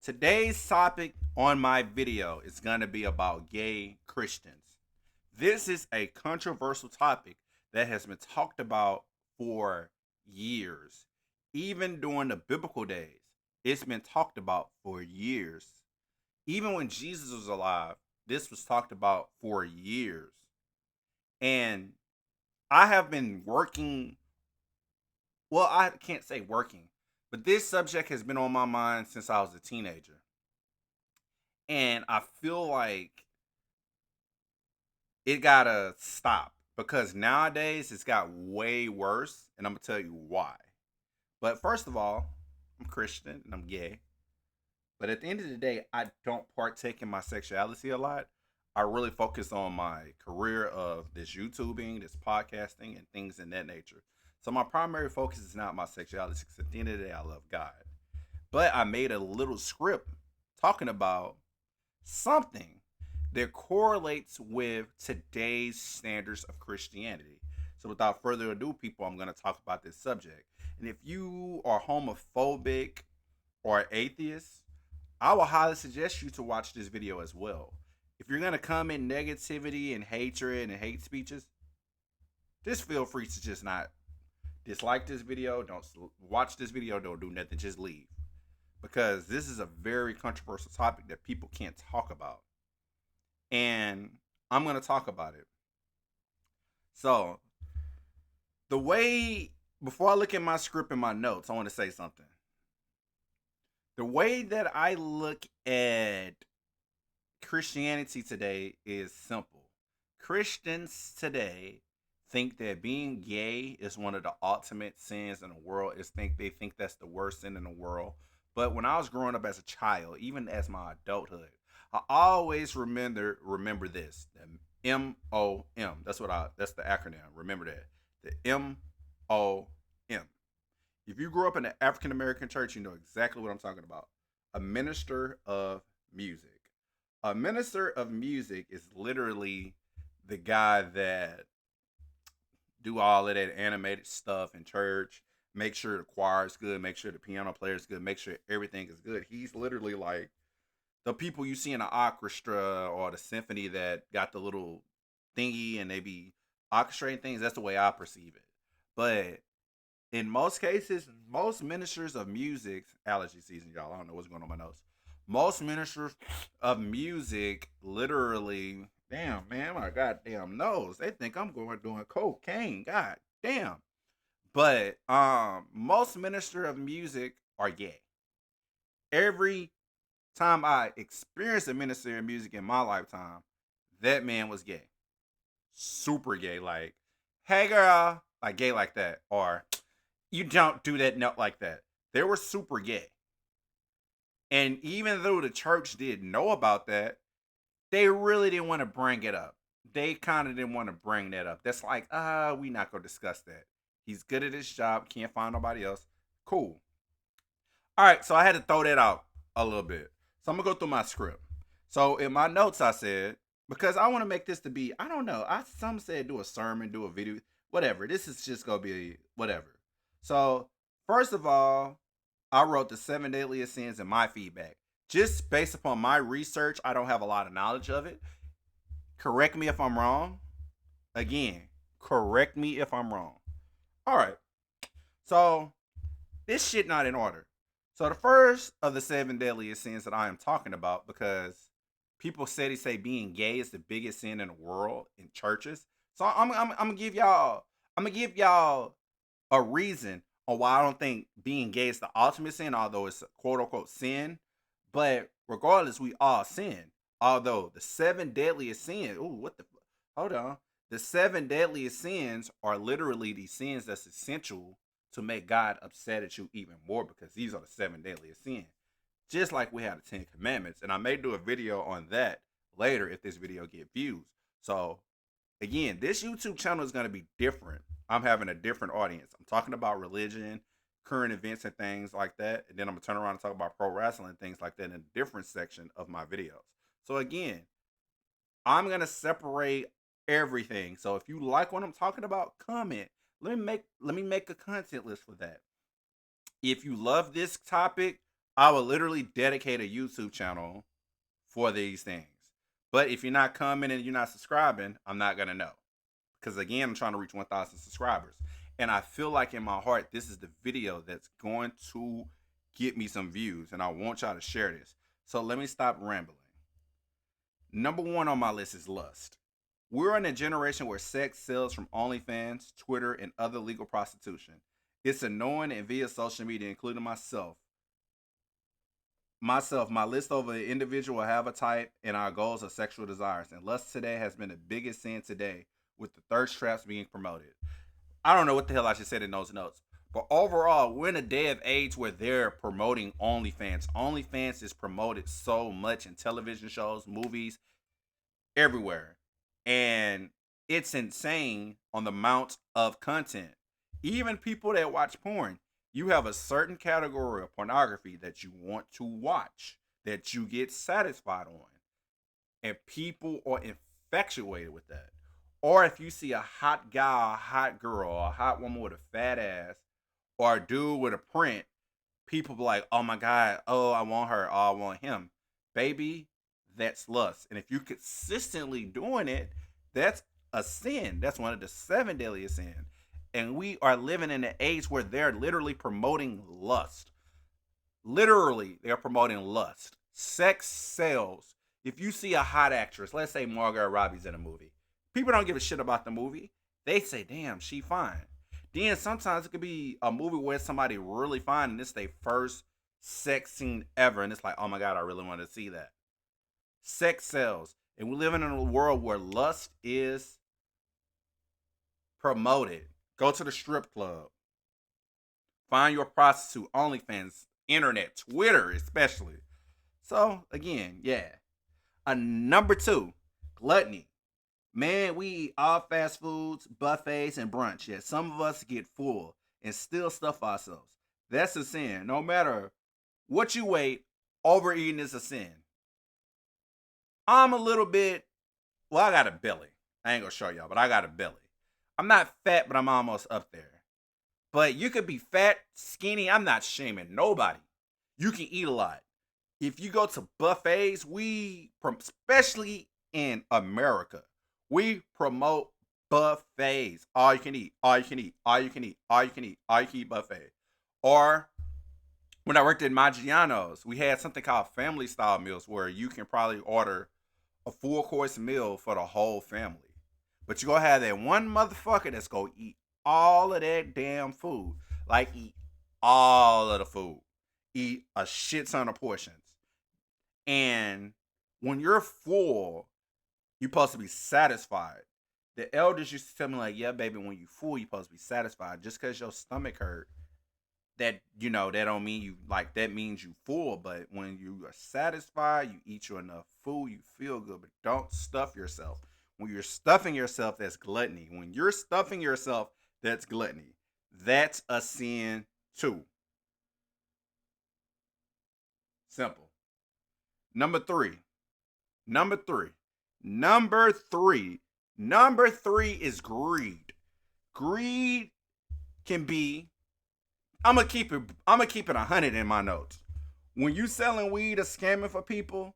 Today's topic on my video is going to be about gay Christians. This is a controversial topic that has been talked about for years. Even during the biblical days, it's been talked about for years. Even when Jesus was alive, this was talked about for years. And I have been working, well, I can't say working, but this subject has been on my mind since I was a teenager. And I feel like it gotta stop because nowadays it's got way worse, and I'm gonna tell you why. But first of all, I'm Christian and I'm gay. But at the end of the day, I don't partake in my sexuality a lot. I really focus on my career of this YouTubing, this podcasting, and things in that nature. So my primary focus is not my sexuality because at the end of the day, I love God. But I made a little script talking about something that correlates with today's standards of Christianity. So, without further ado, people, I'm going to talk about this subject. And if you are homophobic or atheist, I will highly suggest you to watch this video as well. If you're going to come in negativity and hatred and hate speeches, just feel free to just not dislike this video. Don't watch this video. Don't do nothing. Just leave. Because this is a very controversial topic that people can't talk about. And I'm going to talk about it. So, the way, before I look at my script and my notes, I want to say something. The way that I look at Christianity today is simple. Christians today think that being gay is one of the ultimate sins in the world. They think that's the worst sin in the world. But when I was growing up as a child, even as my adulthood, I always remember this. The MOM. That's the acronym. Remember that. The MOM. If you grew up in an African American church, you know exactly what I'm talking about. A minister of music. A minister of music is literally the guy that do all of that animated stuff in church, make sure the choir is good, make sure the piano player is good, make sure everything is good. He's literally like the people you see in the orchestra or the symphony that got the little thingy and they be orchestrating things. That's the way I perceive it. But in most cases, most ministers of music, allergy season, y'all, I don't know what's going on with my nose. Most ministers of music literally, damn, man, my goddamn nose. They think I'm going doing cocaine. God damn. But most minister of music are gay. Every time I experienced a minister of music in my lifetime, that man was gay. Super gay. Like, hey girl, like gay like that. Or you don't do that note like that. They were super gay. And even though the church did know about that, they really didn't want to bring it up. They kind of didn't want to bring that up. That's like, we not gonna discuss that. He's good at his job, can't find nobody else. Cool. All right, so I had to throw that out a little bit. So I'm gonna go through my script. So in my notes, I said because I want to make this to be, I don't know. Some said do a sermon, do a video, whatever. This is just gonna be whatever. So first of all, I wrote the seven deadliest sins in my feedback. Just based upon my research, I don't have a lot of knowledge of it. Correct me if I'm wrong. Again, correct me if I'm wrong. All right. So this shit not in order. So the first of the seven deadliest sins that I am talking about, because people say being gay is the biggest sin in the world in churches. So I'm gonna give y'all a reason on why I don't think being gay is the ultimate sin, although it's a quote unquote sin. But regardless, we all sin. Although the seven deadliest sins, ooh, what the hold on. The seven deadliest sins are literally the sins that's essential to make God upset at you even more because these are the seven deadliest sins. Just like we have the Ten Commandments. And I may do a video on that later if this video get views. So again, this YouTube channel is going to be different. I'm having a different audience. I'm talking about religion, current events and things like that. And then I'm going to turn around and talk about pro wrestling and things like that in a different section of my videos. So again, I'm going to separate everything. So if you like what I'm talking about, comment. Let me make a content list for that. If you love this topic, I would literally dedicate a YouTube channel for these things. But if you're not coming and you're not subscribing, I'm not gonna know. Because again, I'm trying to reach 1,000 subscribers. And I feel like in my heart, this is the video that's going to get me some views. And I want y'all to share this. So let me stop rambling. Number one on my list is lust. We're in a generation where sex sells from OnlyFans, Twitter, and other legal prostitution. It's annoying, and via social media, including my list of an individual have a type and our goals of sexual desires. And lust today has been the biggest sin today, with the thirst traps being promoted. I don't know what the hell I just said in those notes. But overall, we're in a day of age where they're promoting OnlyFans. OnlyFans is promoted so much in television shows, movies, everywhere. And it's insane on the amount of content. Even people that watch porn, you have a certain category of pornography that you want to watch, that you get satisfied on. And people are infatuated with that. Or if you see a hot guy, a hot girl, a hot woman with a fat ass, or a dude with a print, people be like, oh my God, oh, I want her, oh, I want him. Baby, that's lust. And if you consistently doing it, that's a sin. That's one of the seven deadliest sins. And we are living in an age where they're literally promoting lust. Literally, they're promoting lust. Sex sells. If you see a hot actress, let's say Margot Robbie's in a movie, people don't give a shit about the movie. They say, damn, she fine. Then sometimes it could be a movie where somebody really fine and it's their first sex scene ever. And it's like, oh my God, I really want to see that. Sex sells. And we're living in a world where lust is promoted. Go to the strip club. Find your prostitute, OnlyFans, internet, Twitter especially. So, again, yeah. Number two, gluttony. Man, we eat all fast foods, buffets, and brunch. Yet some of us get full and still stuff ourselves. That's a sin. No matter what you weigh, overeating is a sin. I'm a little bit, well, I got a belly. I ain't gonna show y'all, but I got a belly. I'm not fat, but I'm almost up there. But you could be fat, skinny. I'm not shaming nobody. You can eat a lot. If you go to buffets, especially in America, we promote buffets. All you can eat, all you can eat, all you can eat, all you can eat, all you can eat buffet. Or when I worked at Maggiano's, we had something called family style meals where you can probably order a full course meal for the whole family. But you gonna have that one motherfucker that's gonna eat all of that damn food. Like eat all of the food. Eat a shit ton of portions. And when you're full, you're supposed to be satisfied. The elders used to tell me, like, yeah, baby, when you full, you're supposed to be satisfied. Just because your stomach hurt, that, that don't mean you, like, that means you full. But when you are satisfied, you eat you enough food, you feel good. But don't stuff yourself. When you're stuffing yourself, that's gluttony. When you're stuffing yourself, that's gluttony. That's a sin too. Simple. Number three. Number three. Number three. Number three is greed. Greed can be. I'm gonna keep it 100 in my notes. When you selling weed or scamming for people,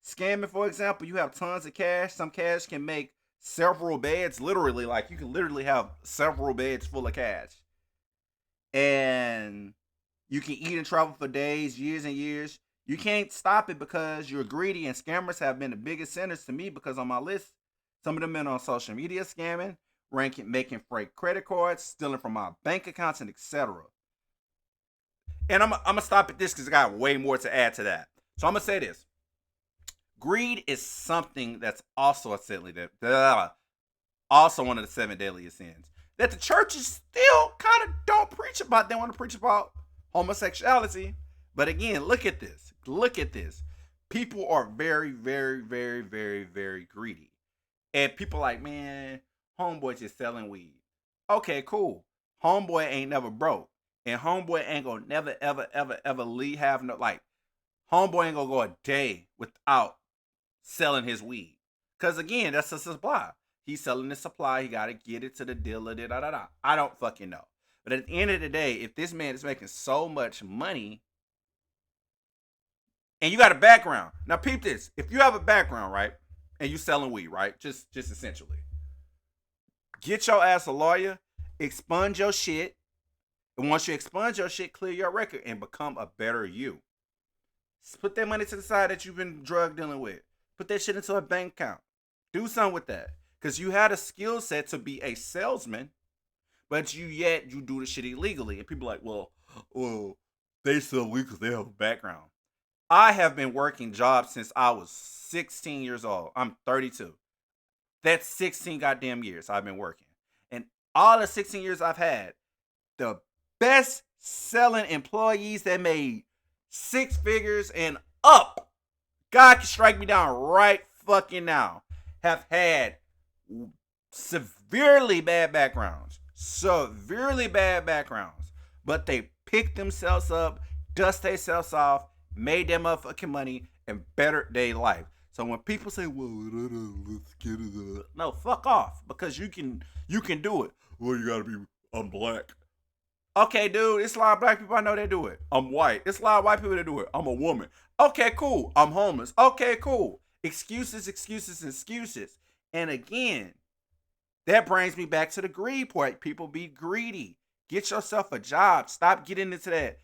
scamming, for example, you have tons of cash. Some cash can make several beds. Literally, like you can literally have several beds full of cash, and you can eat and travel for days, years and years. You can't stop it because you're greedy, and scammers have been the biggest sinners to me because on my list, some of them been on social media scamming, making fake credit cards, stealing from my bank accounts, and etc. And I'm gonna stop at this because I got way more to add to that. So I'm gonna say this: greed is something that's also a silly also one of the seven deadliest sins that the churches still kind of don't preach about. They want to preach about homosexuality, but again, look at this. Look at this. People are very, very, very, very, very greedy, and people like, man, homeboy just selling weed. Okay, cool. Homeboy ain't never broke, and homeboy ain't gonna never, ever, ever, ever leave have no like. Homeboy ain't gonna go a day without selling his weed, cause again, that's a supply. He's selling the supply. He gotta get it to the dealer. Da da da. I don't fucking know. But at the end of the day, if this man is making so much money, and you got a background. Now peep this. If you have a background, right, and you selling weed, right? Just essentially. Get your ass a lawyer, expunge your shit, and once you expunge your shit, clear your record and become a better you. Put that money to the side that you've been drug dealing with. Put that shit into a bank account. Do something with that. Because you had a skill set to be a salesman, but you do the shit illegally. And people are like, well, they sell weed because they have a background. I have been working jobs since I was 16 years old. I'm 32. That's 16 goddamn years I've been working. And all the 16 years I've had, the best selling employees that made six figures and up, God can strike me down right fucking now, have had severely bad backgrounds. But they picked themselves up, dust themselves off, made their motherfucking money, and bettered their life. So when people say, well, let's get it, no, fuck off. Because you can do it. Well, you gotta be, I'm black. Okay, dude, it's a lot of black people I know that do it. I'm white. It's a lot of white people that do it. I'm a woman. Okay, cool. I'm homeless. Okay, cool. Excuses. And again, that brings me back to the greed part. People be greedy. Get yourself a job. Stop getting into that.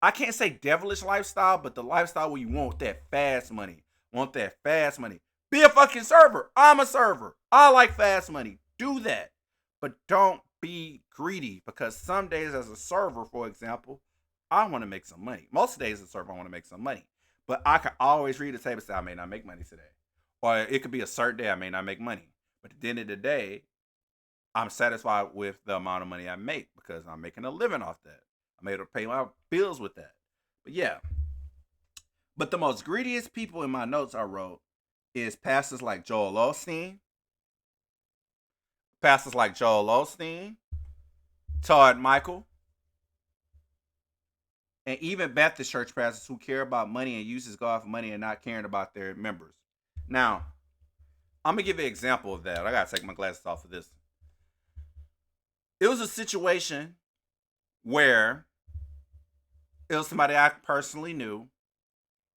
I can't say devilish lifestyle, but the lifestyle where you want that fast money. Be a fucking server. I'm a server. I like fast money. Do that. But don't be greedy, because some days as a server, for example, I want to make some money. Most days as a server, I want to make some money. But I can always read the table and say, I may not make money today. Or it could be a certain day I may not make money. But at the end of the day, I'm satisfied with the amount of money I make because I'm making a living off that. I'm able to pay my bills with that. But yeah. But the most greediest people in my notes I wrote is pastors like Joel Osteen, Todd Michael, and even Baptist church pastors who care about money and uses God for money and not caring about their members. Now, I'm going to give you an example of that. I got to take my glasses off for this. It was a situation where it was somebody I personally knew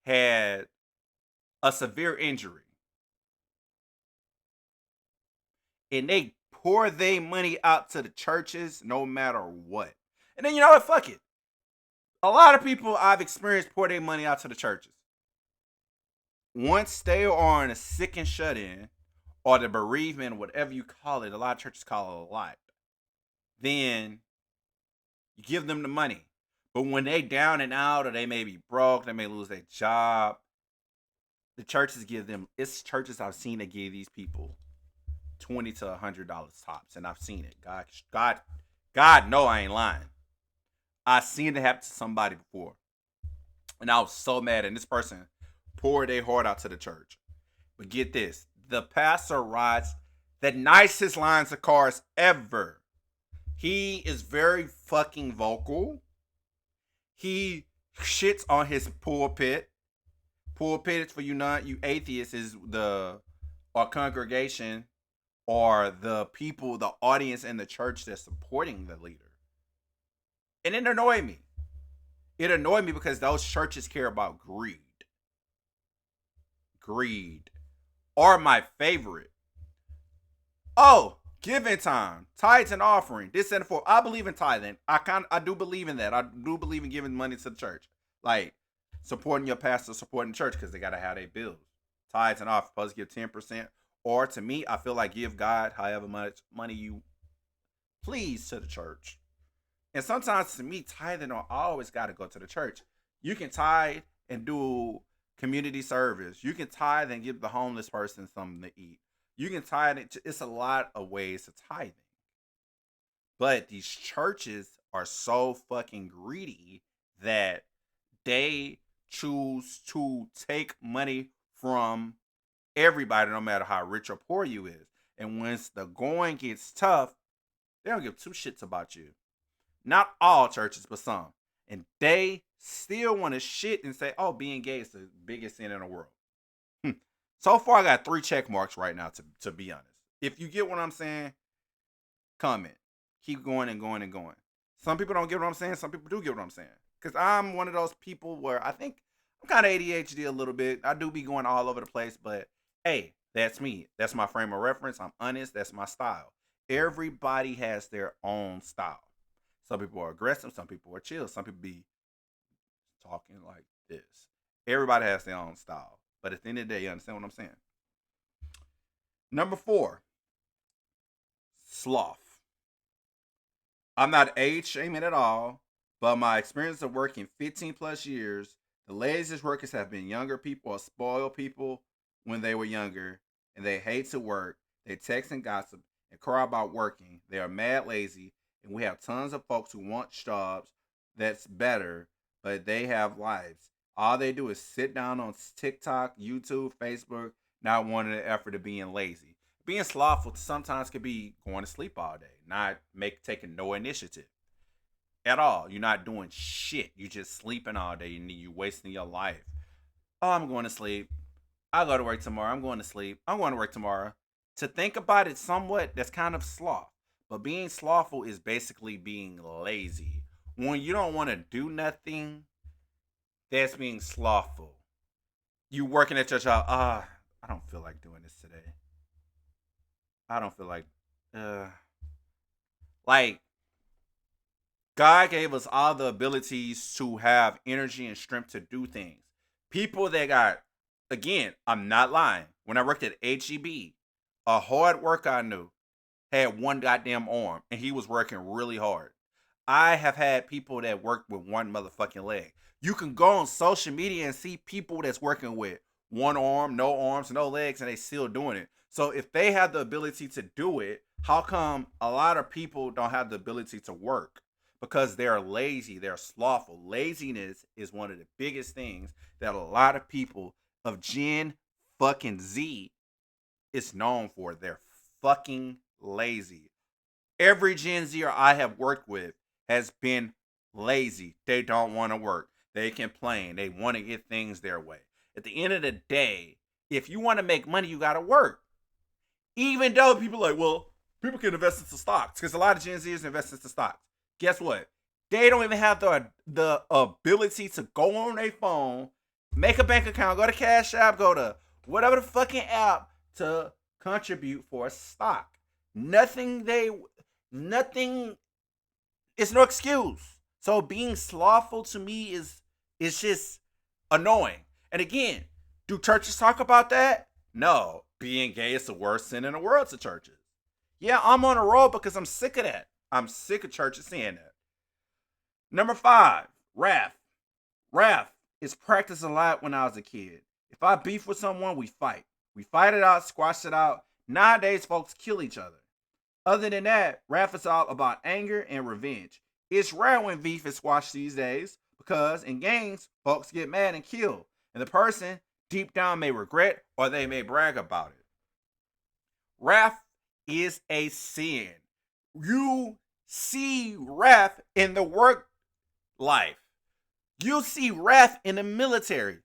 had a severe injury. And they pour their money out to the churches no matter what. And then you know what? Fuck it. A lot of people I've experienced pour their money out to the churches. Once they are on a sick and shut in, or the bereavement, whatever you call it, a lot of churches call it a lot, then you give them the money. But when they down and out, or they may be broke, they may lose their job, the churches give them, it's churches I've seen that give these people $20 to $100 tops, and I've seen it. God, no, I ain't lying. I seen it happen to somebody before, and I was so mad. And this person poured their heart out to the church. But get this: the pastor rides the nicest lines of cars ever. He is very fucking vocal. He shits on his pulpit. Pulpit, for you atheists, is our congregation, or the people, the audience in the church that's supporting the leader. And it annoyed me. It annoyed me because those churches care about greed. Or my favorite. Oh, giving time, tithes and offering, this and for. I believe in tithing. I do believe in that. I do believe in giving money to the church, like supporting your pastor, supporting the church, because they gotta have their bills. Tithes and offering, supposed to give 10%. Or to me, I feel like give God however much money you please to the church. And sometimes to me, tithing don't always got to go to the church. You can tithe and do community service. You can tithe and give the homeless person something to eat. You can tithe. It's a lot of ways to tithing. But these churches are so fucking greedy that they choose to take money from everybody, no matter how rich or poor you is. And once the going gets tough, they don't give two shits about you. Not all churches, but some. And they still want to shit and say, oh, being gay is the biggest sin in the world. So far, I got 3 check marks right now, to be honest. If you get what I'm saying, comment. Keep going and going and going. Some people don't get what I'm saying. Some people do get what I'm saying. Because I'm one of those people where I think I'm kind of ADHD a little bit. I do be going all over the place, but hey, that's me. That's my frame of reference. I'm honest. That's my style. Everybody has their own style. Some people are aggressive. Some people are chill. Some people be talking like this. Everybody has their own style. But at the end of the day, you understand what I'm saying? Number 4, sloth. I'm not age shaming at all, but my experience of working 15 plus years, the laziest workers have been younger people or spoiled people when they were younger, and they hate to work. They text and gossip and cry about working. They are mad lazy, and we have tons of folks who want jobs that's better, but they have lives. All they do is sit down on TikTok, YouTube, Facebook, not wanting the effort of being lazy. Being slothful sometimes could be going to sleep all day, not taking no initiative at all. You're not doing shit. You just sleeping all day and you wasting your life. Oh, I'm going to sleep. I'll go to work tomorrow. I'm going to sleep. I'm going to work tomorrow. To think about it somewhat, that's kind of sloth. But being slothful is basically being lazy. When you don't want to do nothing, that's being slothful. You working at your job. I don't feel like doing this today. I don't feel uh like God gave us all the abilities to have energy and strength to do things. People that got, again, I'm not lying. When I worked at HEB, a hard worker I knew had one goddamn arm and he was working really hard. I have had people that work with one motherfucking leg. You can go on social media and see people that's working with one arm, no arms, no legs, and they still doing it. So if they have the ability to do it, how come a lot of people don't have the ability to work? Because they're lazy, they're slothful. Laziness is one of the biggest things that a lot of people of Gen fucking Z is known for. They're fucking lazy. Every Gen Zer I have worked with has been lazy. They don't want to work. They complain. They want to get things their way. At the end of the day, if you want to make money, you got to work. Even though people are like, well, people can invest into stocks because a lot of Gen Zers invest into stocks. Guess what? They don't even have the ability to go on their phone, make a bank account, go to Cash App, go to whatever the fucking app to contribute for a stock. Nothing. It's no excuse. So being slothful to me is just annoying. And again, do churches talk about that? No. Being gay is the worst sin in the world to churches. Yeah, I'm on a roll because I'm sick of that. I'm sick of churches saying that. Number 5, wrath. Wrath is practiced a lot when I was a kid. If I beef with someone, we fight. We fight it out, squash it out. Nowadays, folks kill each other. Other than that, wrath is all about anger and revenge. It's rare when beef is squashed these days because in games, folks get mad and kill, and the person deep down may regret or they may brag about it. Wrath is a sin. You see wrath in the work life. You see wrath in the military.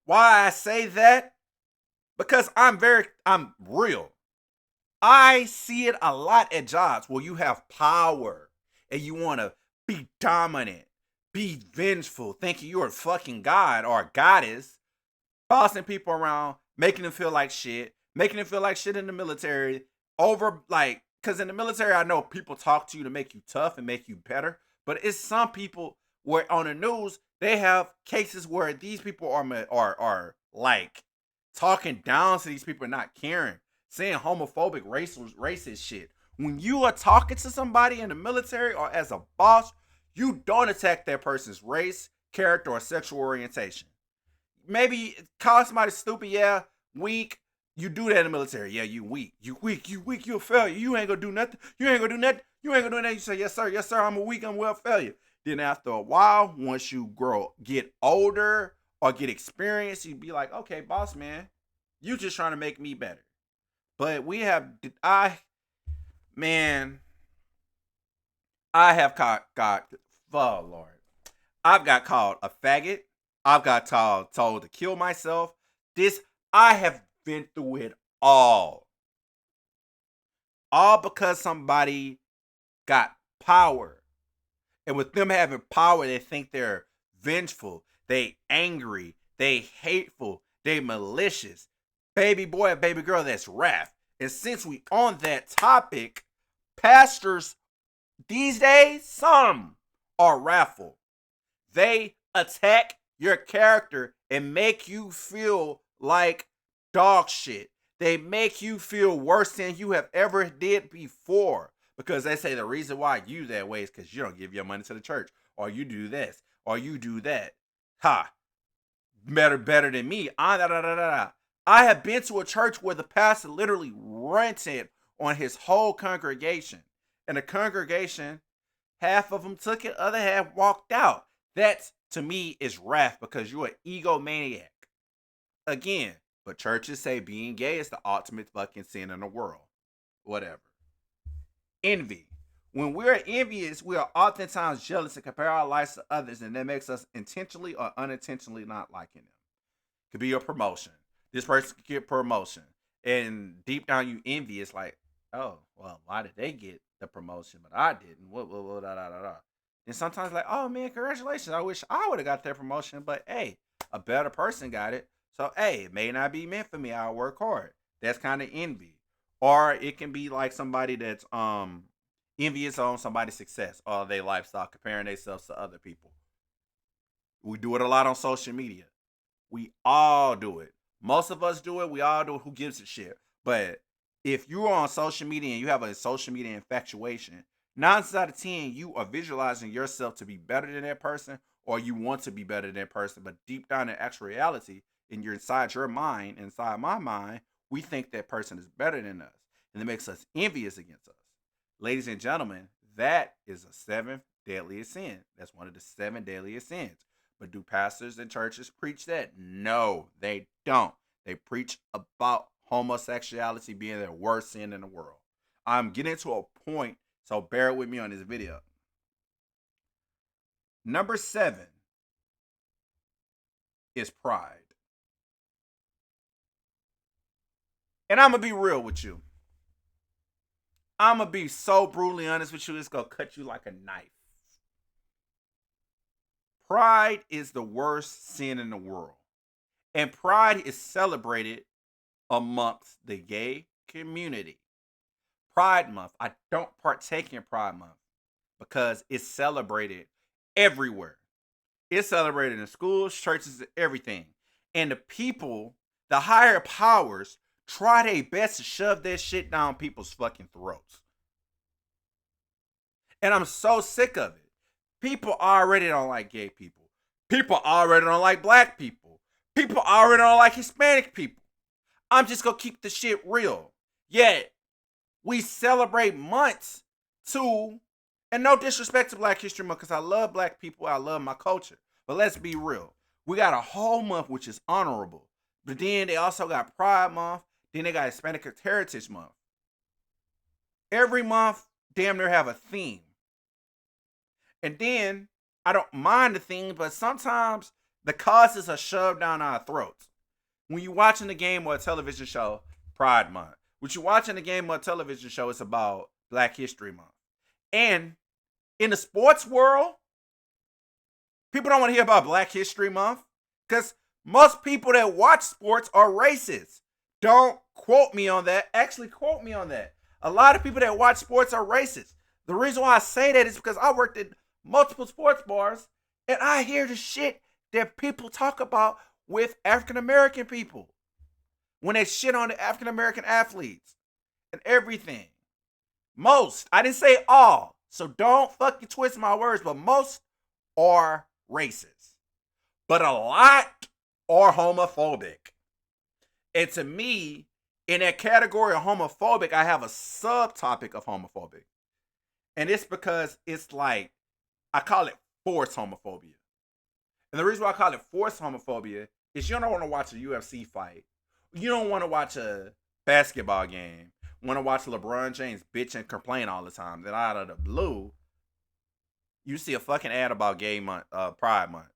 Why I say that? Because I'm real. I see it a lot at jobs where you have power and you want to be dominant, be vengeful, thinking you're a fucking god or a goddess, bossing people around, making them feel like shit, making them feel like shit in the military. Because in the military, I know people talk to you to make you tough and make you better, but it's some people where on the news they have cases where these people are like talking down to these people and not caring, saying homophobic, racist shit. When you are talking to somebody in the military or as a boss, you don't attack that person's race, character, or sexual orientation. Maybe call somebody stupid, yeah, weak. You do that in the military. Yeah, you weak. You weak. You weak. You a failure. You ain't gonna do nothing. You ain't gonna do nothing. You ain't gonna do nothing. You say, yes, sir, I'm a weak, I'm well failure. Then after a while, once you get older or get experience, you be like, okay, boss man, you just trying to make me better. But man, I have got, oh Lord, I've got called a faggot. I've got told to kill myself. I have been through it all. All because somebody got power. And with them having power, they think they're vengeful, they angry, they hateful, they malicious. Baby boy and baby girl, that's wrath. And since we on that topic, pastors these days, some are wrathful. They attack your character and make you feel like dog shit. They make you feel worse than you have ever did before. Because they say the reason why you that way is because you don't give your money to the church. Or you do this. Or you do that. Ha. Better than me. I have been to a church where the pastor literally rented on his whole congregation. And the congregation, half of them took it, other half walked out. That, to me, is wrath because you're an egomaniac. Again, but churches say being gay is the ultimate fucking sin in the world. Whatever. Envy. When we're envious, we are oftentimes jealous and compare our lives to others, and that makes us intentionally or unintentionally not liking them. Could be a promotion. This person could get promotion. And deep down you envy. It's like, oh, well, why did they get the promotion, but I didn't? And sometimes like, oh man, congratulations. I wish I would have got that promotion, but hey, a better person got it. So hey, it may not be meant for me. I'll work hard. That's kind of envy. Or it can be like somebody that's envious on somebody's success or their lifestyle, comparing themselves to other people. We do it a lot on social media. We all do it. Most of us do it. We all do it. Who gives a shit? But if you're on social media and you have a social media infatuation, 9 out of 10, you are visualizing yourself to be better than that person, or you want to be better than that person. But deep down in actual reality, inside your mind, inside my mind, we think that person is better than us. And it makes us envious against us. Ladies and gentlemen, that is a 7th deadliest sin. That's one of the 7 deadliest sins. But do pastors and churches preach that? No, they don't. They preach about homosexuality being the worst sin in the world. I'm getting to a point, so bear with me on this video. Number 7 is pride. And I'm going to be real with you. I'm going to be so brutally honest with you, it's going to cut you like a knife. Pride is the worst sin in the world. And pride is celebrated amongst the gay community. Pride Month. I don't partake in Pride Month because it's celebrated everywhere. It's celebrated in schools, churches, everything. And the people, the higher powers, try their best to shove that shit down people's fucking throats. And I'm so sick of it. People already don't like gay people. People already don't like black people. People already don't like Hispanic people. I'm just going to keep the shit real. Yet, we celebrate months too. And no disrespect to Black History Month because I love black people. I love my culture. But let's be real. We got a whole month which is honorable. But then they also got Pride Month. Then they got Hispanic Heritage Month. Every month, damn near have a theme. And then, I don't mind the theme, but sometimes the causes are shoved down our throats. When you're watching the game or a television show, Pride Month. When you're watching the game or a television show, it's about Black History Month. And in the sports world, people don't want to hear about Black History Month because most people that watch sports are racist. Don't quote me on that. Actually, quote me on that. A lot of people that watch sports are racist. The reason why I say that is because I worked at multiple sports bars and I hear the shit that people talk about with African American people when they shit on the African American athletes and everything. Most, I didn't say all, so don't fucking twist my words, but most are racist. But a lot are homophobic. And to me, in that category of homophobic, I have a subtopic of homophobic. And it's because it's like, I call it forced homophobia. And the reason why I call it forced homophobia is you don't want to watch a UFC fight. You don't want to watch a basketball game. Want to watch LeBron James bitch and complain all the time. Then out of the blue, you see a fucking ad about gay month, Pride Month.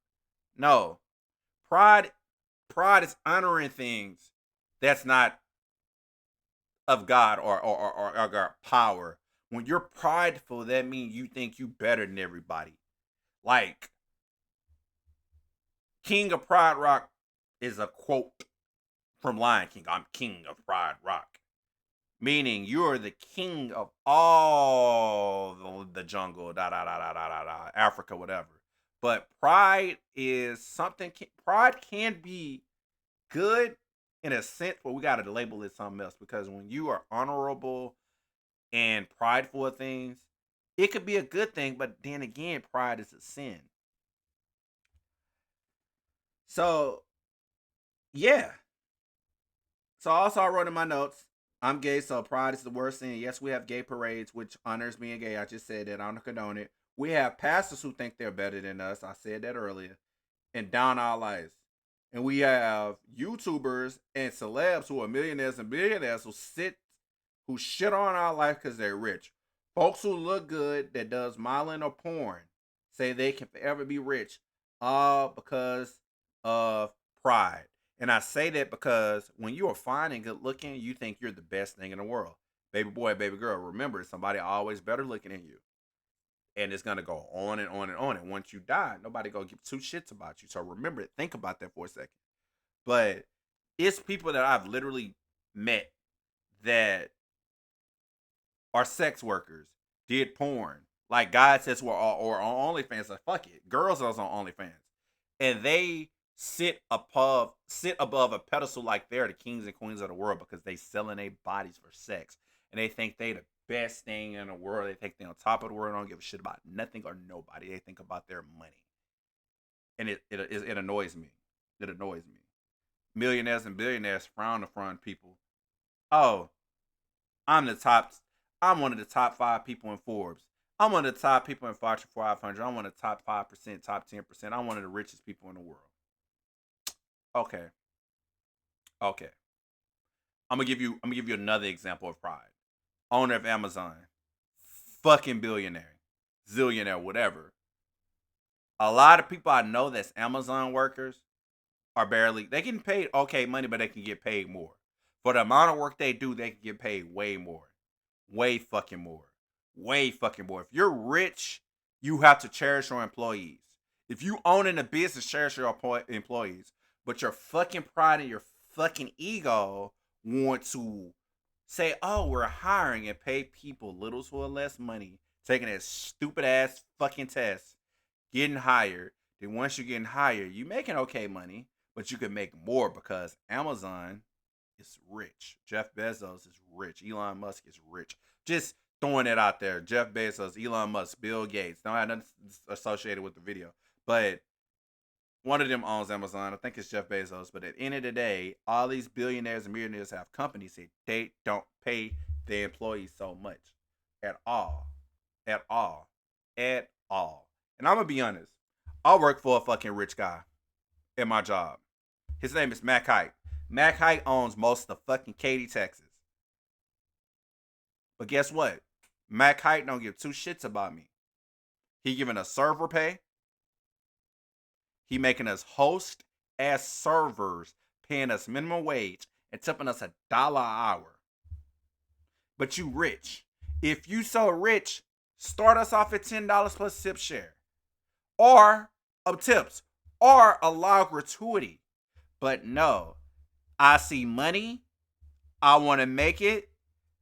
No. Pride is honoring things that's not of God or God power. When you're prideful, that means you think you better than everybody. Like, King of Pride Rock is a quote from Lion King. I'm king of Pride Rock. Meaning you are the king of all the jungle, Africa, whatever. But pride is something, pride can be good in a sense, but we got to label it something else because when you are honorable and prideful of things, it could be a good thing, but then again, pride is a sin. So, yeah. So also I wrote in my notes, I'm gay, so pride is the worst thing. Yes, we have gay parades, which honors being gay. I just said that. I don't condone it. We have pastors who think they're better than us. I said that earlier. And down our lives. And we have YouTubers and celebs who are millionaires and billionaires who shit on our life because they're rich. Folks who look good that does modeling or porn say they can forever be rich, all because of pride. And I say that because when you are fine and good looking, you think you're the best thing in the world. Baby boy, baby girl, remember somebody always better looking than you. And it's gonna go on and on and on. And once you die, nobody gonna give two shits about you. So remember it. Think about that for a second. But it's people that I've literally met that are sex workers, did porn, like guys that's or on OnlyFans. Like fuck it, girls are on OnlyFans, and they sit above a pedestal like they're the kings and queens of the world because they selling their bodies for sex, and they think they the best thing in the world. They think they on top of the world. Don't give a shit about nothing or nobody. They think about their money, and it annoys me. It annoys me. Millionaires and billionaires frown upon people. Oh, I'm the top. I'm one of the top 5 people in Forbes. I'm one of the top people in Fortune 500. I'm one of the top 5%, top 10%. I'm one of the richest people in the world. Okay, okay. I'm gonna give you another example of pride. Owner of Amazon, fucking billionaire, zillionaire, whatever. A lot of people I know that's Amazon workers are barely. They can paid okay money, but they can get paid more for the amount of work they do. They can get paid way more. Way fucking more. Way fucking more. If you're rich, you have to cherish your employees. If you own in a business, cherish your employees. But your fucking pride and your fucking ego want to say, oh, we're hiring and pay people little or less money, taking that stupid ass fucking test, getting hired. Then once you're getting hired, you making okay money, but you can make more because Amazon is rich. Jeff Bezos is rich. Elon Musk is rich. Just throwing it out there. Jeff Bezos, Elon Musk, Bill Gates. Don't have nothing associated with the video. But one of them owns Amazon. I think it's Jeff Bezos. But at the end of the day, all these billionaires and millionaires have companies that they don't pay their employees so much. At all. At all. At all. And I'm going to be honest. I work for a fucking rich guy at my job. His name is Mac Hype. Mac Hype owns most of fucking Katy, Texas. But guess what? Mac Hype don't give two shits about me. He giving us server pay. He making us host as servers, paying us minimum wage, and tipping us $1 an hour. But you rich. If you so rich, start us off at $10 plus tip share. Or of tips. Or allow gratuity. But no. I see money. I want to make it.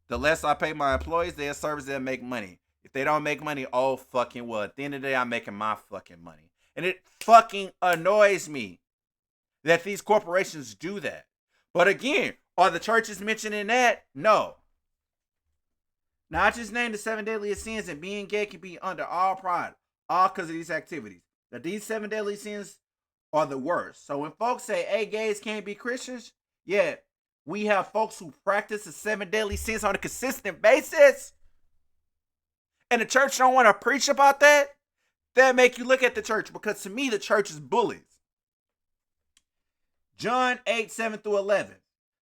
The less I pay my employees, their service, they'll make money. If they don't make money, oh fucking well. At the end of the day, I'm making my fucking money. And it fucking annoys me that these corporations do that. But again, are the churches mentioning that? No. Now, I just named the 7 deadliest sins, and being gay can be under all pride, all because of these activities. Now, these 7 deadly sins are the worst. So when folks say, hey, gays can't be Christians, yeah, we have folks who practice the 7 deadly sins on a consistent basis. And the church don't want to preach about that. That make you look at the church, because to me, the church is bullies. John 8, 7 through 11.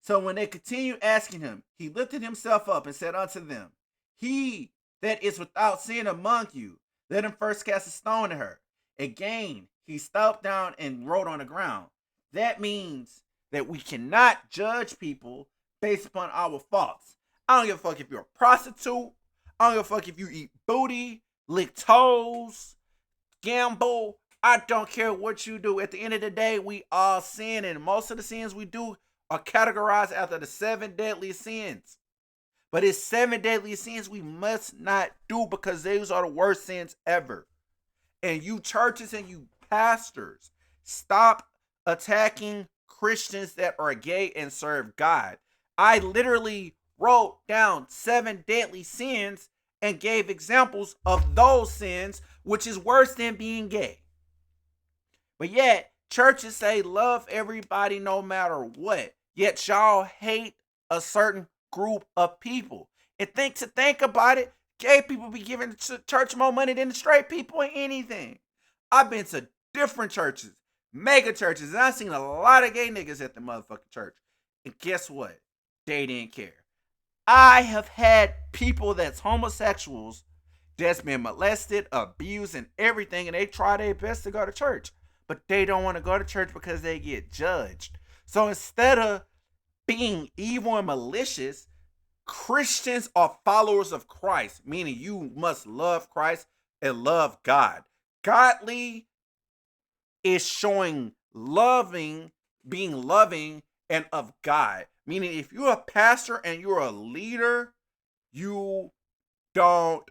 So when they continued asking him, he lifted himself up and said unto them, he that is without sin among you, let him first cast a stone at her. Again, he stooped down and wrote on the ground. That means that we cannot judge people based upon our faults. I don't give a fuck if you're a prostitute. I don't give a fuck if you eat booty, lick toes, gamble, I don't care what you do. At the end of the day, we all sin, and most of the sins we do are categorized after the 7 deadly sins. But it's 7 deadly sins we must not do because those are the worst sins ever. And you churches and you pastors, stop attacking Christians that are gay and serve God. I literally wrote down 7 deadly sins and gave examples of those sins, which is worse than being gay. But yet, churches say love everybody no matter what. Yet y'all hate a certain group of people. And think about it, gay people be giving the church more money than the straight people in anything. I've been to different churches, mega churches, and I've seen a lot of gay niggas at the motherfucking church. And guess what? They didn't care. I have had people that's homosexuals that's been molested, abused, and everything, and they try their best to go to church. But they don't want to go to church because they get judged. So instead of being evil and malicious, Christians are followers of Christ, meaning you must love Christ and love God. Godly is showing being loving and of God. Meaning if you're a pastor and you're a leader, you don't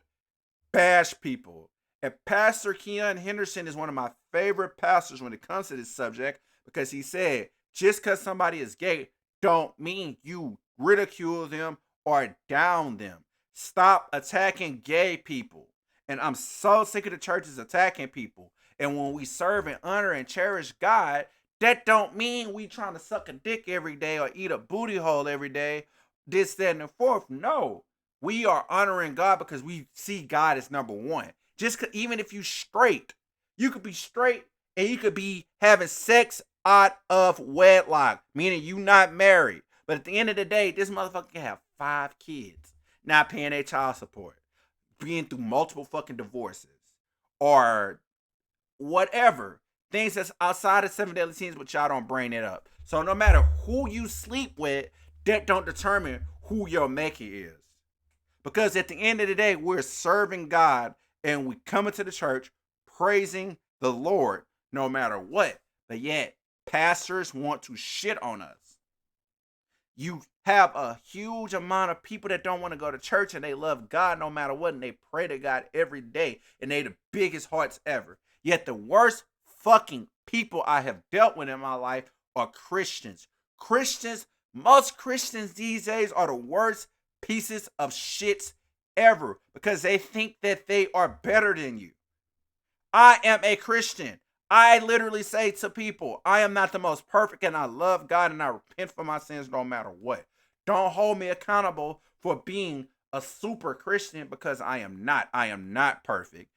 bash people. And Pastor Keon Henderson is one of my favorite pastors when it comes to this subject because he said, just because somebody is gay don't mean you ridicule them or down them. Stop attacking gay people. And I'm so sick of the churches attacking people. And when we serve and honor and cherish God, that don't mean we trying to suck a dick every day or eat a booty hole every day, this, that, and the fourth. No, we are honoring God because we see God as number one. Even if you straight, you could be straight and you could be having sex out of wedlock, meaning you not married. But at the end of the day, this motherfucker can have 5 kids, not paying their child support, being through multiple fucking divorces, or whatever. Things that's outside of 7 deadly sins, but y'all don't bring it up. So no matter who you sleep with, that don't determine who your maker is. Because at the end of the day, we're serving God and we come into the church praising the Lord no matter what. But yet, pastors want to shit on us. You have a huge amount of people that don't want to go to church and they love God no matter what, and they pray to God every day, and they the biggest hearts ever. Yet the worst fucking people I have dealt with in my life are Christians. Most Christians these days are the worst pieces of shits ever because they think that they are better than you. I am a Christian. I literally say to people, I am not the most perfect and I love God and I repent for my sins no matter what. Don't hold me accountable for being a super Christian because I am not. I am not perfect.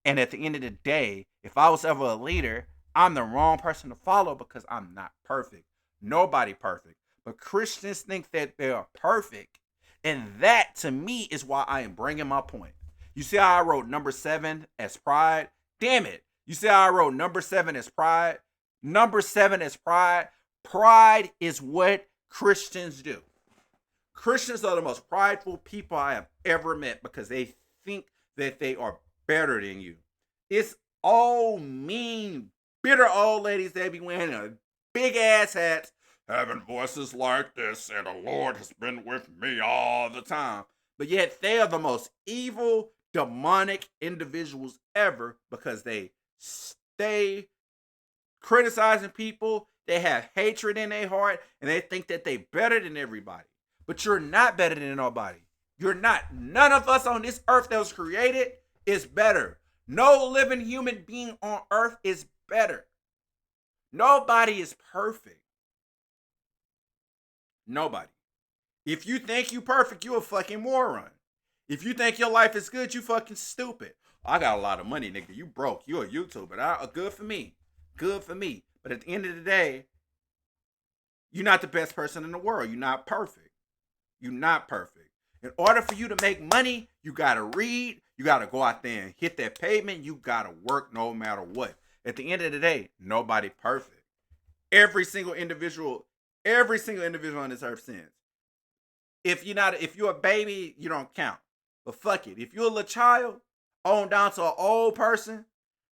And at the end of the day, if I was ever a leader, I'm the wrong person to follow because I'm not perfect. Nobody perfect. But Christians think that they are perfect. And that, to me, is why I am bringing my point. You see how I wrote number 7 as pride? Damn it. You see how I wrote number 7 as pride? Number 7 as pride. Pride is what Christians do. Christians are the most prideful people I have ever met because they think that they are better than you. It's all mean, bitter old ladies that be wearing a big ass hats, having voices like this, and the Lord has been with me all the time. But yet they are the most evil, demonic individuals ever because they stay criticizing people. They have hatred in their heart, and they think that they better than everybody. But you're not better than nobody. You're not. None of us on this earth that was created is better. No living human being on earth is better. Nobody is perfect. Nobody. If you think you perfect, you a fucking moron. If you think your life is good, you fucking stupid. I got a lot of money, nigga. You broke. You a YouTuber. Good for me. Good for me. But at the end of the day, you're not the best person in the world. You're not perfect. You're not perfect. In order for you to make money, you got to read. You got to go out there and hit that pavement. You got to work no matter what. At the end of the day, nobody perfect. Every single individual on this earth sins. If you're a baby, you don't count. But fuck it. If you're a little child, on down to an old person,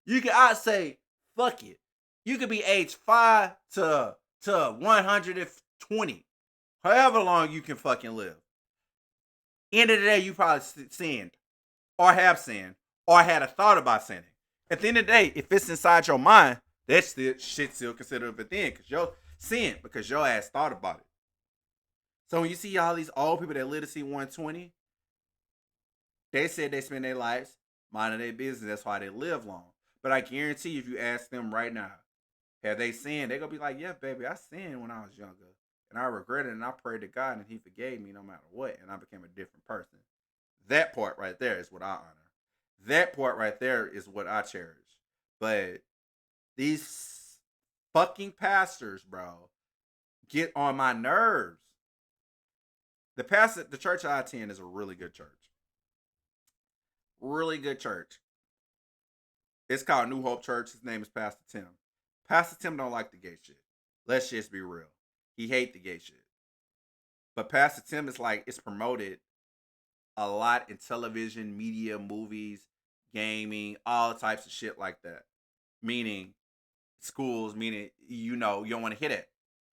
I'd say Fuck it. You could be age 5 to 120. However long you can fucking live. End of the day, you probably sinned, or have sinned, or had a thought about sinning. At the end of the day, if it's inside your mind, that shit still considered within, because your sin, because your ass thought about it. So when you see all these old people that live to see 120, they said they spend their lives minding their business. That's why they live long. But I guarantee you, if you ask them right now, have they sinned? They're going to be like, yeah, baby, I sinned when I was younger. And I regret it, and I prayed to God, and he forgave me no matter what, and I became a different person. That part right there is what I honor. That part right there is what I cherish. But these fucking pastors, bro, get on my nerves. The church I attend is a really good church. Really good church. It's called New Hope Church. His name is Pastor Tim. Pastor Tim don't like the gay shit. Let's just be real. He hate the gay shit. But Pastor Tim is like, it's promoted a lot in television, media, movies, gaming, all types of shit like that. Meaning schools, meaning, you don't want to hear that.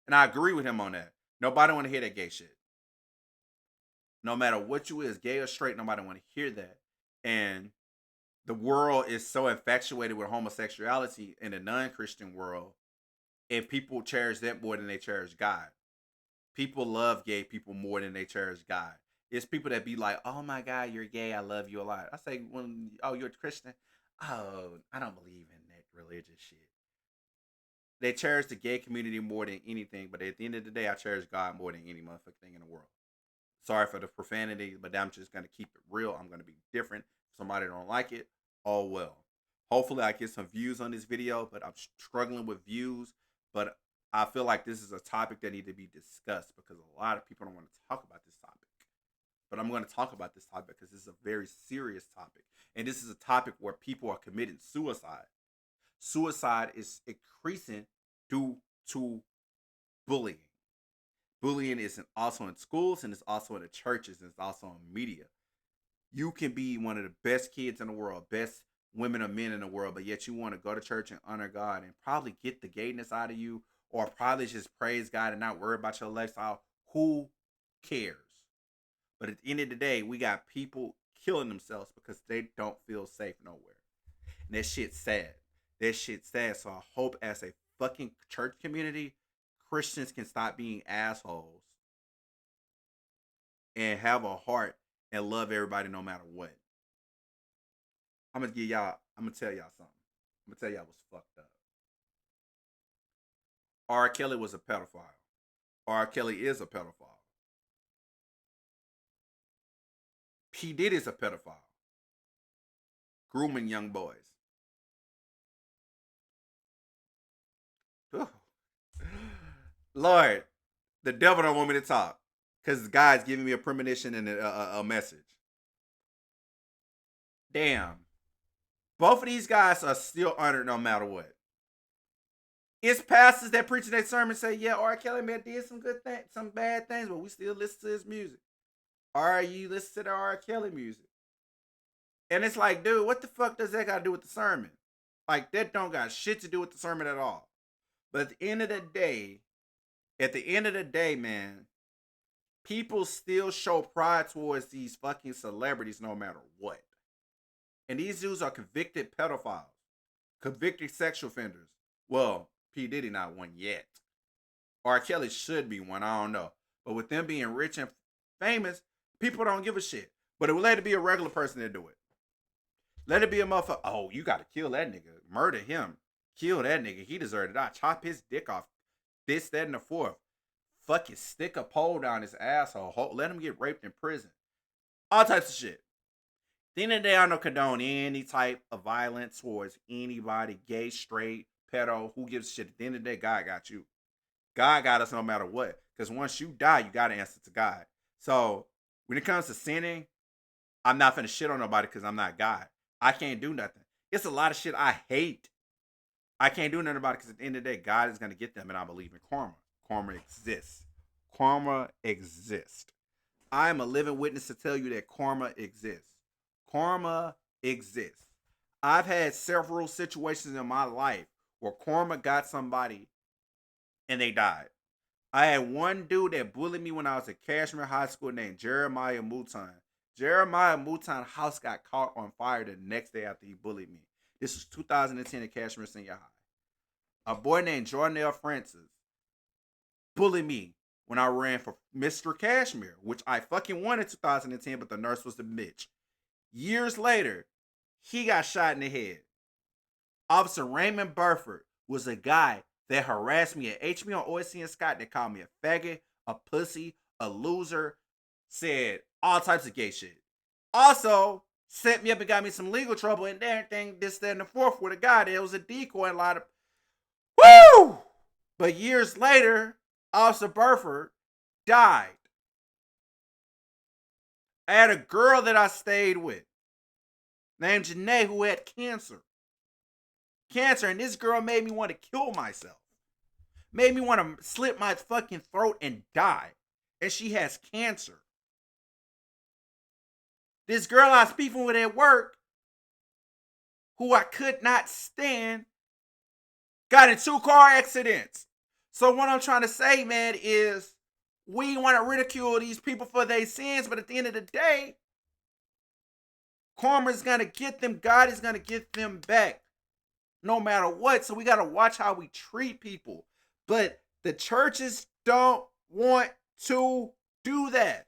And I agree with him on that. Nobody want to hear that gay shit. No matter what you is, gay or straight, nobody want to hear that. And the world is so infatuated with homosexuality in the non-Christian world, and people cherish that more than they cherish God. People love gay people more than they cherish God. It's people that be like, oh my God, you're gay, I love you a lot. I say, oh, you're a Christian? Oh, I don't believe in that religious shit. They cherish the gay community more than anything, but at the end of the day, I cherish God more than any motherfucking thing in the world. Sorry for the profanity, but I'm just going to keep it real. I'm going to be different. If somebody don't like it, oh well. Hopefully I get some views on this video, but I'm struggling with views. But I feel like this is a topic that needs to be discussed because a lot of people don't want to talk about this topic. But I'm going to talk about this topic because this is a very serious topic. And this is a topic where people are committing suicide. Suicide is increasing due to bullying. Bullying is also in schools, and it's also in the churches, and it's also in media. You can be one of the best kids in the world, best women or men in the world, but yet you want to go to church and honor God and probably get the gayness out of you, or probably just praise God and not worry about your lifestyle. Who cares? But at the end of the day, we got people killing themselves because they don't feel safe nowhere. And that shit's sad. That shit's sad. So I hope as a fucking church community, Christians can stop being assholes and have a heart and love everybody no matter what. I'm gonna tell y'all something. I'm gonna tell y'all what's fucked up. R. Kelly was a pedophile. R. Kelly is a pedophile. P. Diddy's a pedophile. Grooming young boys. Ugh. Lord, the devil don't want me to talk because God's giving me a premonition and a message. Damn. Both of these guys are still honored no matter what. It's pastors that preach in their sermon say, yeah, R. Kelly man did some good things, some bad things, but we still listen to his music. Or you listen to the R. Kelly music. And it's like, dude, what the fuck does that got to do with the sermon? Like, that don't got shit to do with the sermon at all. But at the end of the day, man, people still show pride towards these fucking celebrities no matter what. And these dudes are convicted pedophiles, convicted sexual offenders. Well, P. Diddy not one yet. R. Kelly should be one, I don't know. But with them being rich and famous, people don't give a shit. But it would let it be a regular person to do it. Let it be a motherfucker. Oh, you gotta kill that nigga. Murder him. Kill that nigga. He deserved it. I chop his dick off. This, that, and the fourth. Fucking stick a pole down his asshole. Let him get raped in prison. All types of shit. At the end of the day, I don't condone any type of violence towards anybody, gay, straight, pedo, who gives a shit. At the end of the day, God got you. God got us no matter what. Because once you die, you got to answer to God. So when it comes to sinning, I'm not finna shit on nobody because I'm not God. I can't do nothing. It's a lot of shit I hate. I can't do nothing about it because at the end of the day, God is going to get them, and I believe in karma. Karma exists. Karma exists. I am a living witness to tell you that karma exists. Karma exists. I've had several situations in my life where karma got somebody and they died. I had one dude that bullied me when I was at Cashmere High School named Jeremiah Mouton. Jeremiah Mouton's house got caught on fire the next day after he bullied me. This was 2010 at Cashmere Senior High. A boy named Jornell Francis bullied me when I ran for Mr. Cashmere, which I fucking won in 2010, but the nurse was the bitch. Years later, he got shot in the head. Officer Raymond Burford was a guy that harassed me at HBO OSC and Scott that called me a faggot, a pussy, a loser, said all types of gay shit. Also, set me up and got me some legal trouble and everything, this, that, and the fourth with a guy that was a decoy and a lot of... Woo! But years later, Officer Burford died. I had a girl that I stayed with named Janae who had cancer. And this girl made me want to kill myself. Made me want to slit my fucking throat and die. And she has cancer. This girl I was beefing with at work, who I could not stand, got in 2 car accidents. So what I'm trying to say, man, is we want to ridicule these people for their sins, but at the end of the day, karma is going to get them. God is going to get them back no matter what. So we got to watch how we treat people. But the churches don't want to do that.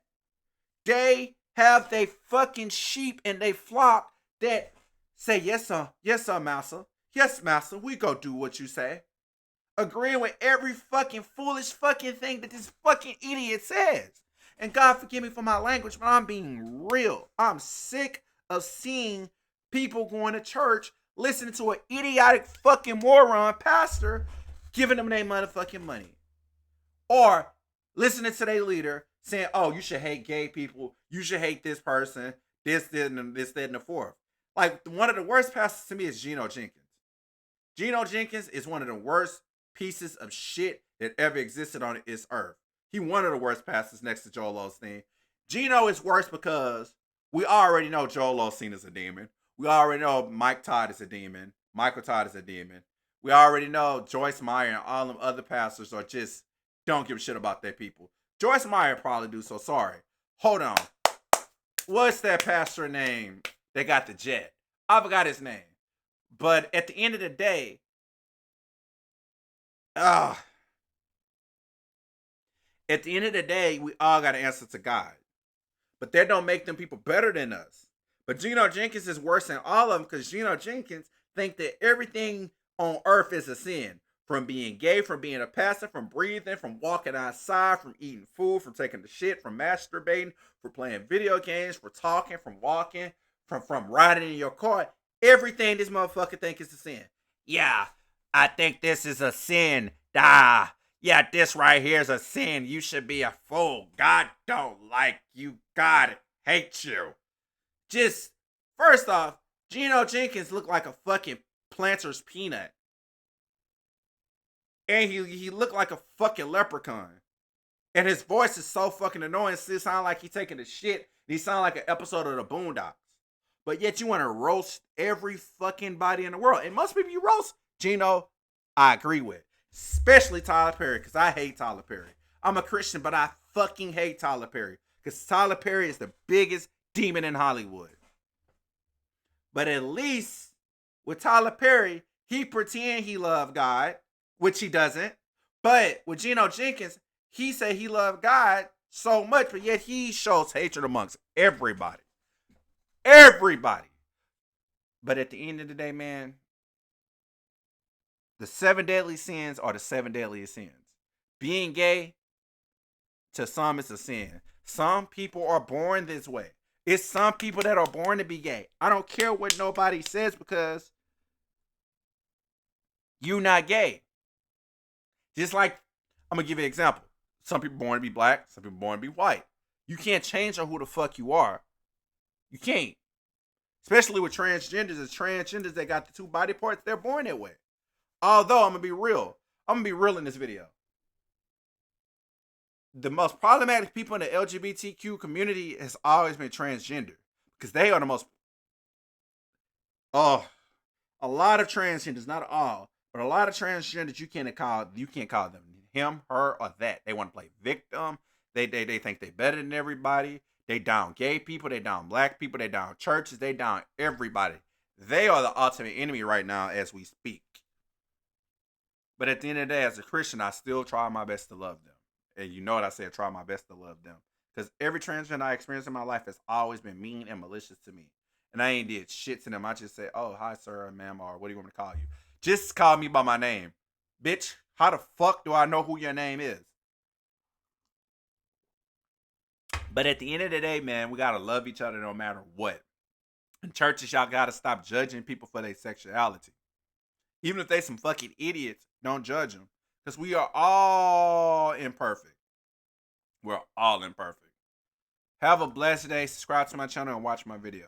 They have they fucking sheep and they flock that say, yes, sir, master. Yes, master, we go do what you say. Agreeing with every fucking foolish fucking thing that this fucking idiot says. And God forgive me for my language, but I'm being real. I'm sick of seeing people going to church listening to an idiotic fucking moron pastor giving them their motherfucking money. Or listening to their leader saying, oh, you should hate gay people. You should hate this person. This, and the fourth. Like, one of the worst pastors to me is Geno Jenkins. Geno Jenkins is one of the worst pieces of shit that ever existed on this earth. He one of the worst pastors next to Joel Osteen. Geno is worse because we already know Joel Osteen is a demon. We already know Mike Todd is a demon. Michael Todd is a demon. We already know Joyce Meyer and all them other pastors are just don't give a shit about their people. Joyce Meyer probably do, so sorry. Hold on. What's that pastor name that got the jet? I forgot his name. But at the end of the day, at the end of the day, we all got to answer to God. But that don't make them people better than us. But Geno Jenkins is worse than all of them because Geno Jenkins think that everything on earth is a sin. From being gay, from being a pastor, from breathing, from walking outside, from eating food, from taking the shit, from masturbating, from playing video games, from talking, from walking, from riding in your car. Everything this motherfucker think is a sin. Yeah, I think this is a sin. Yeah, this right here is a sin. You should be a fool. God don't like you. God hates you. Just, first off, Geno Jenkins looked like a fucking Planter's peanut. And he looked like a fucking leprechaun. And his voice is so fucking annoying. It sounds like he's taking a shit. He sounds like an episode of the Boondocks. But yet you want to roast every fucking body in the world. And most people you roast, Geno, I agree with. Especially Tyler Perry, because I hate Tyler Perry. I'm a Christian, but I fucking hate Tyler Perry. Because Tyler Perry is the biggest demon in Hollywood. But at least with Tyler Perry, he pretend he loved God, which he doesn't. But with Geno Jenkins, he said he loved God so much, but yet he shows hatred amongst everybody. Everybody. But at the end of the day, man, the 7 deadly sins are the 7 deadliest sins. Being gay, to some, it's a sin. Some people are born this way. It's some people that are born to be gay. I don't care what nobody says because you're not gay. Just like, I'm going to give you an example. Some people born to be black. Some people born to be white. You can't change who the fuck you are. You can't. Especially with transgenders. It's transgenders that got the 2 body parts. They're born that way. Although, I'm going to be real. I'm going to be real in this video. The most problematic people in the LGBTQ community has always been transgender. Because they are the most... a lot of transgenders, not all, But a lot of transgenders you can't call them him, her, or that. They want to play victim. They think they better than everybody. They down gay people, they down black people, they down churches, they down everybody. They are the ultimate enemy right now as we speak. But at the end of the day, as a Christian, I still try my best to love them. And you know what I say, I try my best to love them. Because every transgender I experienced in my life has always been mean and malicious to me. And I ain't did shit to them. I just say, oh, hi, sir, or ma'am, or what do you want me to call you? Just call me by my name. Bitch, how the fuck do I know who your name is? But at the end of the day, man, we gotta love each other no matter what. In churches, y'all gotta stop judging people for their sexuality. Even if they some fucking idiots, don't judge them. Because we are all imperfect. We're all imperfect. Have a blessed day. Subscribe to my channel and watch my video.